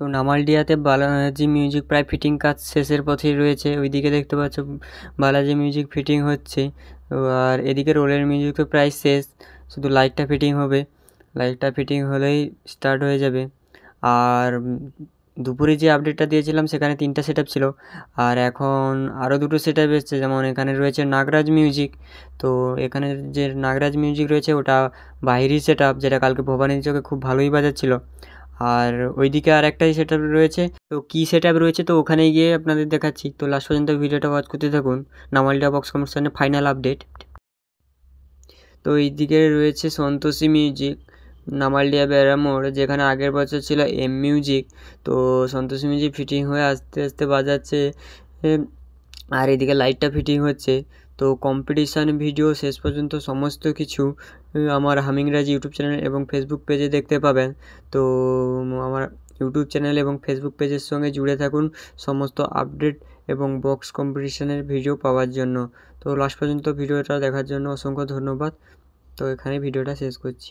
তো নামালডিয়াতে বালাজি মিউজিক প্রায় ফিটিং কাজ শেষের পথেই রয়েছে। ওইদিকে দেখতে পাচ্ছ বালাজি মিউজিক ফিটিং হচ্ছে। আর এদিকে রোলের মিউজিক তো প্রায় শেষ, শুধু লাইটটা ফিটিং হবে। লাইটটা ফিটিং হলেই স্টার্ট হয়ে যাবে। আর দুপুরে যে আপডেটটা দিয়েছিলাম সেখানে 3টা সেটআপ ছিল, আর এখন আরও 2টো সেটআপ এসছে। যেমন এখানে রয়েছে নাগরাজ মিউজিক। তো এখানে যে নাগরাজ মিউজিক রয়েছে ওটা বাহিরি সেটআপ, যেটা কালকে ভবানী চকে খুব ভালোই বাজাচ্ছিল। আর ওইদিকে আর একটাই সেটআপ রয়েছে। তো কী সেটআপ রয়েছে তো ওখানে গিয়ে আপনাদের দেখাচ্ছি। তো লাস্ট পর্যন্ত ভিডিওটা ওয়াচ করতে থাকুন। নামালডিয়া বক্স কম্পিটিশনের ফাইনাল আপডেট। তো এইদিকে রয়েছে সন্তোষী মিউজিক, নামালডিয়া বেড়ামোড়, যেখানে আগের বছর ছিল এম মিউজিক। তো সন্তোষী মিউজিক ফিটিং হয়ে আস্তে আস্তে বাজাচ্ছে। আর এদিকে লাইটটা ফিটিং হচ্ছে। তো কম্পিটিশান ভিডিও শেষ পর্যন্ত সমস্ত কিছু আমার হামিংরাজ ইউটিউব চ্যানেল এবং ফেসবুক পেজে দেখতে পাবেন। তো আমার ইউটিউব চ্যানেল এবং ফেসবুক পেজের সঙ্গে জুড়ে থাকুন সমস্ত আপডেট এবং বক্স কম্পিটিশানের ভিডিও পাওয়ার জন্য। তো লাস্ট পর্যন্ত ভিডিওটা দেখার জন্য অসংখ্য ধন্যবাদ। তো এখানে ভিডিওটা শেষ করছি।